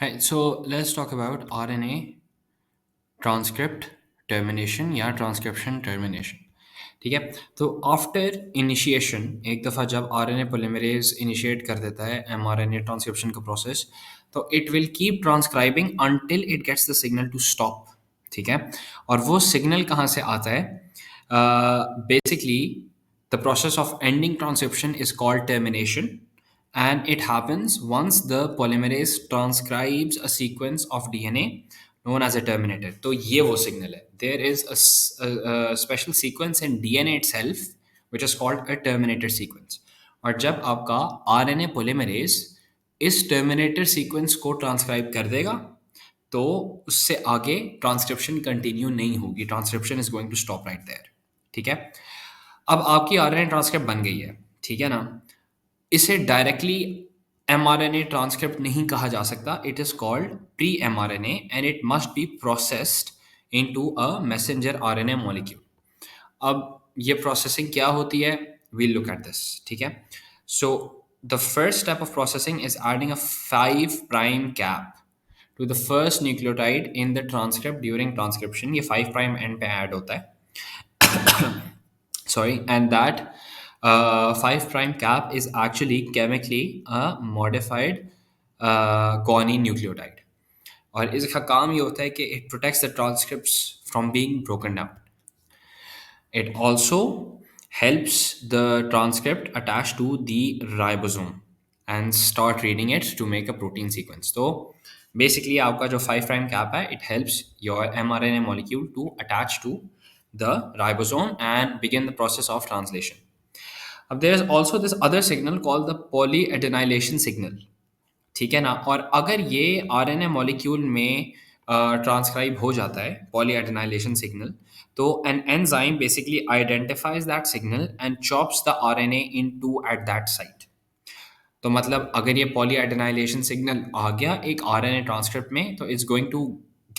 Right, so let's talk about RNA transcript termination या transcription termination. ठीक है, तो आफ्टर इनिशिएशन एक दफ़ा जब आरएनए पोलीमरेज इनिशिएट कर देता है एमआरएनए ट्रांसक्रिप्शन का प्रोसेस, तो it will keep transcribing until it gets the signal to stop. ठीक है, और वो सिग्नल कहाँ से आता है? Basically the process of ending transcription is called termination, and it happens once the polymerase transcribes a sequence of DNA known as a terminator. तो ये वो सिग्नल है। There is a special sequence in DNA itself which is called a terminator sequence. और जब आपका RNA polymerase इस terminator sequence को transcribe कर देगा, तो उससे आगे ट्रांसक्रिप्शन कंटिन्यू नहीं होगी। Transcription is going to stop right there. ठीक है, अब आपकी आरएनए ट्रांसक्रिप्ट बन गई है। ठीक है ना, इसे डायरेक्टली mRNA ट्रांसक्रिप्ट नहीं कहा जा सकता। It is called pre mRNA and it must be processed into a messenger RNA molecule. अब ये प्रोसेसिंग क्या होती है, वील लुक एट दिस। ठीक है, so the first step of processing is adding a 5 prime cap to the first nucleotide in the transcript during transcription. ये 5 prime and पे add होता है, sorry, and that 5 prime cap is actually chemically a modified guanine nucleotide. और इसका काम ये होता है कि it protects the transcripts from being broken down. It also helps the transcript attach to the ribosome and start reading it to make a protein sequence. So basically आपका जो 5 prime cap है, it helps your mRNA molecule to attach to the ribosome and begin the process of translation. अब there is also this other signal called the polyadenylation signal. ठीक है ना, और अगर ये आरएनए मॉलिक्यूल में ट्रांसक्राइब हो जाता है पॉलीएडेनाइलेशन सिग्नल, तो an enzyme basically identifies that signal and chops the RNA into eight that site. तो मतलब अगर ये पॉलीएडेनाइलेशन सिग्नल आ गया एक आरएनए ट्रांसक्रिप्ट में, तो it's going to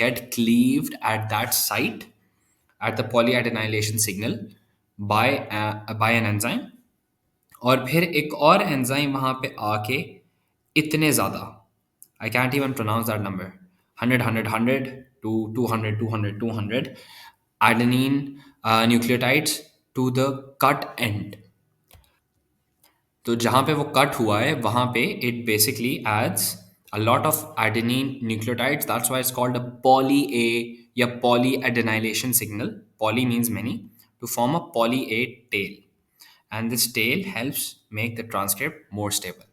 get cleaved at that site at the polyadenylation signal by by an enzyme. और फिर एक और एंजाइम वहाँ पे आके इतने ज़्यादा, I can't even pronounce that number, 100, 100, 100 to 200, 200, 200 adenine nucleotides to the cut end. तो जहाँ पे वो कट हुआ है वहाँ पे it basically adds a lot of adenine nucleotides. That's why it's called a poly A या polyadenylation signal. Poly means many, to form a poly A tail, and this tail helps make the transcript more stable.